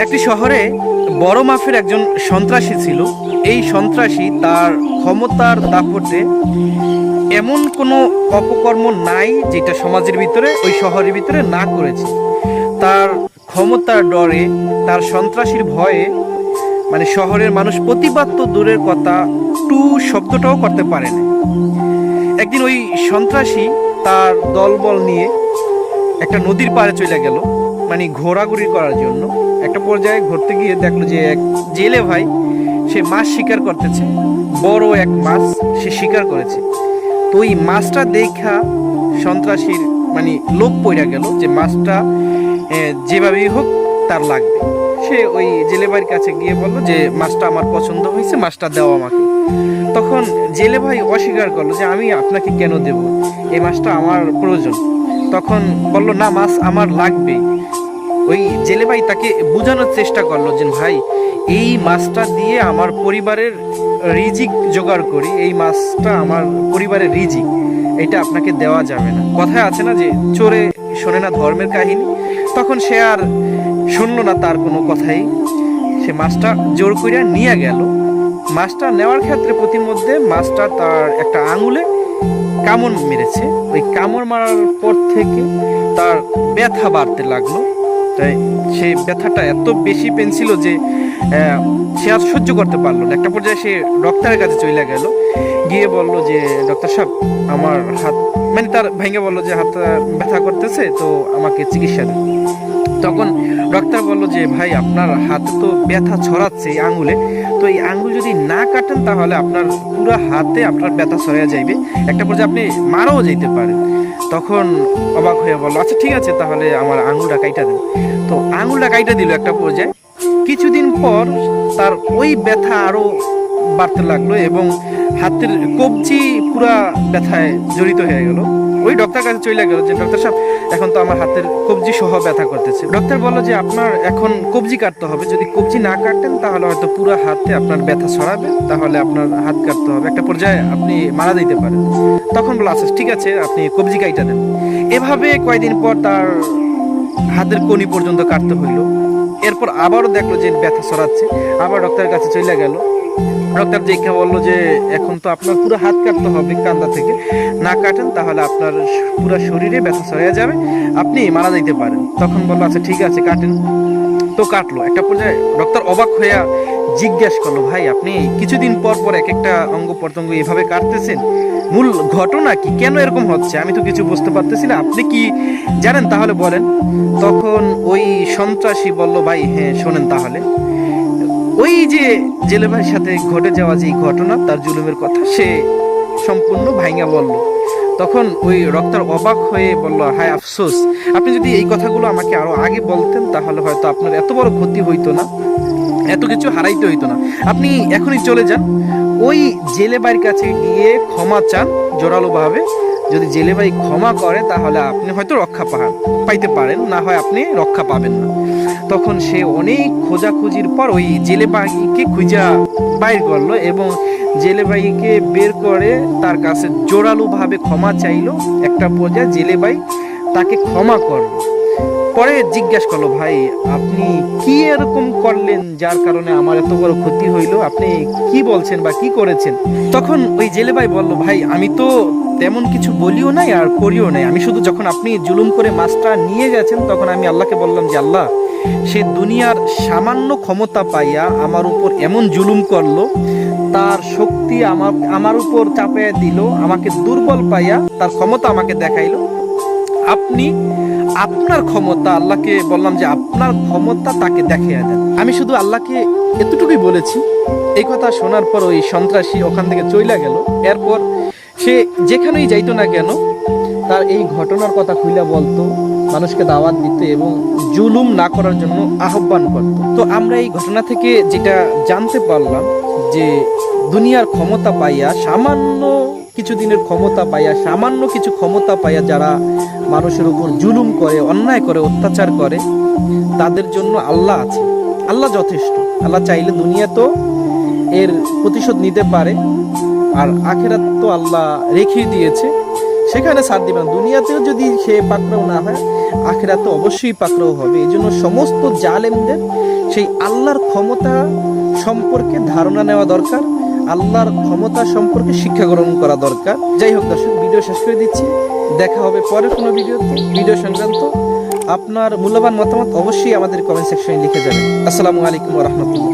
একটি শহরে বড় মাপের একজন সন্ত্রাসী ছিল। এই সন্ত্রাসী তার ক্ষমতার দাপটে এমন কোনো অপকর্ম নাই যেটা সমাজের ভিতরে ওই শহরের ভিতরে না করেছে। তার ক্ষমতার ডরে, তার সন্ত্রাসীর ভয়ে মানে শহরের মানুষ প্রতিবাদ তো দূরের কথা, টু শব্দটাও করতে পারে না। একদিন ওই সন্ত্রাসী তার দলবল নিয়ে একটা নদীর পাড়ে চলে গেল, মানে ঘোরাঘুরি করার জন্য। একটা পর্যায়ে ঘুরতে গিয়ে দেখলো যে এক জেলে ভাই সে মাছ শিকার করতেছে, বড় এক মাছ সে শিকার করেছে। তো ওই মাছটা দেখা সন্ত্রাসীর মানে লোভ পড়ে গেল যে মাছটা যেভাবেই হোক তার লাগবে। সে ওই জেলে ভাইয়ের কাছে গিয়ে বলল যে মাছটা আমার পছন্দ হয়েছে, মাছটা দাও আমাকে। তখন জেলে ভাই অস্বীকার করলো যে আমি আপনাকে কেন দেব, এই মাছটা আমার প্রয়োজন। তখন বলল না, মাছ আমার লাগবে। ওই জেলে ভাই তাকে বোঝানোর চেষ্টা করলো যে ভাই, এই মাছটা দিয়ে আমার পরিবারের রিজিক জোগাড় করি, এই মাছটা আমার পরিবারের রিজিক, এটা আপনাকে দেওয়া যাবে না। কথায় আছে না যে চোরে শোনে না ধর্মের কাহিনী। তখন সে আর শুনলো না তার কোনো কথাই, সে মাছটা জোর করিয়া নিয়ে গেল। মাছটা নেওয়ার ক্ষেত্রে প্রতিমধ্যে মাছটা তার একটা আঙুলে কামড় মেরেছে। ওই কামড় মারার পর থেকে তার ব্যথা বাড়তে লাগলো। তাই সেই ব্যথাটা এত বেশি পেন ছিল যে সে আর সহ্য করতে পারলো না। একটা পর্যায়ে সে ডক্টরের কাছে চলে গেল, গিয়ে বলল যে ডক্টর সাহেব, আমার হাত, মানে তার ভেঙে বললো যে হাত ব্যথা করতেছে, তো আমাকে চিকিৎসা দেন। তখন ডক্টর বলল যে ভাই, আপনার হাতে তো ব্যথা ছড়াচ্ছে এই আঙুলে, তো এই আঙুল যদি না কাটেন তাহলে আপনার পুরো হাতে আপনার ব্যথা ছড়িয়ে যাইবে, একটা পর্যায়ে আপনি মারাও যেতে পারেন। তখন অবাক হয়ে বললো আচ্ছা ঠিক আছে, তাহলে আমার আঙুলটা কাইটা দেন। তো আঙুলটা কাইটা দিল একটা পর্যায়ে। কিছুদিন পর তার ওই ব্যথা আরো বাড়তে লাগলো এবং হাতের কবজি পুরা ব্যথায় জড়িত হয়ে গেল। ওই ডক্টর কাছে চলে গেল যে ডক্টর সাহেব, এখন তো আমার হাতের কবজি সহ ব্যথা করতেছে। ডক্টর বলল যে আপনার এখন কবজি কাটতে হবে, যদি কবজি না কাটেন তাহলে হয়তো পুরো হাতে আপনার ব্যথা ছড়াবে, তাহলে আপনার হাত কাটতে হবে, একটা পর্যায়ে আপনি মারা দিতে পারেন। তখন বলল আচ্ছা ঠিক আছে, আপনি কবজি কাইটা দেন। এভাবে কয়েকদিন পর তার হাতের কনি পর্যন্ত কাটতে হইলো। এরপর আবারও দেখলো যে ব্যথা ছড়াচ্ছে, আবার ডক্টরের কাছে চলে গেল। ডক্টর দেখে বললো যে এখন তো আপনার পুরো হাত কাটতে হবে, কান্দা থেকে না কাটেন তাহলে আপনার পুরো শরীরে ব্যথা ছড়িয়ে যাবে, আপনি মারা যাইতে পারেন। তখন বললো আচ্ছা ঠিক আছে কাটেন। তো কাটলো। একটা পর্যায়ে ডক্টর অবাক হইয়া জিজ্ঞাসা করলো ভাই, আপনি কিছুদিন পর পর এক একটা অঙ্গ প্রত্যঙ্গ এভাবে কাটতেছেন, মূল ঘটনা কি, কেন এরকম হচ্ছে? আমি তো কিছু বুঝতে পারতেছি না, আপনি কি জানেন তাহলে বলেন। তখন ওই সন্ত্রাসী বলল ভাই হ্যাঁ শোনেন তাহলে, ওই যে জেলে ভাইয়ের সাথে ঘটে যাওয়া যে ঘটনা, তার জুলুমের কথা সে সম্পূর্ণ ভাইঙ্গা বলল। তখন ওই ডক্টর অবাক হয়ে বলল হায় আফসোস, আপনি যদি এই কথাগুলো আমাকে আরো আগে বলতেন তাহলে হয়তো আপনার এত বড় ক্ষতি হইতো না, এত কিছু হারাইতে হইতো না। আপনি এখনই চলে যান, ওই জেলে ভাইয়ের কাছে গিয়ে ক্ষমা চান জোরালো ভাবে। যদি জেলে ভাই ক্ষমা করে তাহলে আপনি হয়তো রক্ষা পাইতে পারেন, না হয় আপনি রক্ষা পাবেন না। তখন সে অনেক খোঁজাখুঁজির পর ওই জেলে ভাইকে খুঁজা বাইর করলো এবং জেলে ভাইকে বের করে তার কাছে জোরালো ভাবে ক্ষমা চাইলো। একটা পর্যায়ে জেলে ভাই তাকে ক্ষমা করলো। পরে জিজ্ঞাসা করলো ভাই, আপনি কি এরকম করলেন যার কারণে আমার এত বড় ক্ষতি হইলো, আপনি কি বলছেন বা কি করেছেন? তখন ওই জেলে ভাই বললো ভাই, আমি তো তেমন কিছু বলিও নাই আর করিও নাই, আমি শুধু যখন আপনি জুলুম করে মাছটা নিয়ে গেছেন তখন আমি আল্লাহকে বললাম যে আল্লাহ, সে দুনিয়ার সামান্য ক্ষমতা পাইয়া আমার উপর এমন জুলুম করলো, তার শক্তি আমার উপর চাপিয়ে দিল, আমাকে দুর্বল পাইয়া তার ক্ষমতা আমাকে দেখাইলো। আপনি আপনার ক্ষমতা, আল্লাহকে বললাম যে আপনার ক্ষমতা তাকে দেখিয়ে দেন। আমি শুধু আল্লাহকে এতটুকুই বলেছি। এই কথা শোনার পর ওই সন্ত্রাসী ওখান থেকে চলে গেল। এরপর সে যেখানেই যাইতো না কেন তার এই ঘটনার কথা খুইলা বলতো, মানুষকে দাওয়াত দিত এবং জুলুম না করার জন্য আহ্বান করত। তো আমরা এই ঘটনা থেকে যেটা জানতে পারলাম যে দুনিয়ার ক্ষমতা পাইয়া, সামান্য কিছুদিনের ক্ষমতা পাইয়া, সামান্য কিছু ক্ষমতা পাইয়া যারা মানুষের উপর জুলুম করে, অন্যায় করে, অত্যাচার করে, তাদের জন্য আল্লাহ আছে, আল্লাহ যথেষ্ট। আল্লাহ চাইলে দুনিয়া তো এর প্রতিশোধ নিতে পারে, আর আখেরাত তো আল্লাহ রেখে দিয়েছে, সেখানে ছাড় দিবেন। দুনিয়াতেও যদি সে পাকড়াও না হয়, আখিরাতে অবশ্যই পাকড়াও হবে। এই জন্য সমস্ত জালেমদের সেই আল্লাহর ক্ষমতা সম্পর্কে ধারণা নেওয়া দরকার, আল্লাহর ক্ষমতা সম্পর্কে শিক্ষা গ্রহণ করা দরকার। যাই হোক দর্শক, ভিডিও শেষ করে দিচ্ছি, দেখা হবে পরের কোনো ভিডিওতে। ভিডিও সংক্রান্ত আপনার মূল্যবান মতামত অবশ্যই আমাদের কমেন্ট সেকশনে লিখে যাবেন। আসসালামু আলাইকুম ওয়া রাহমাতুল্লাহ।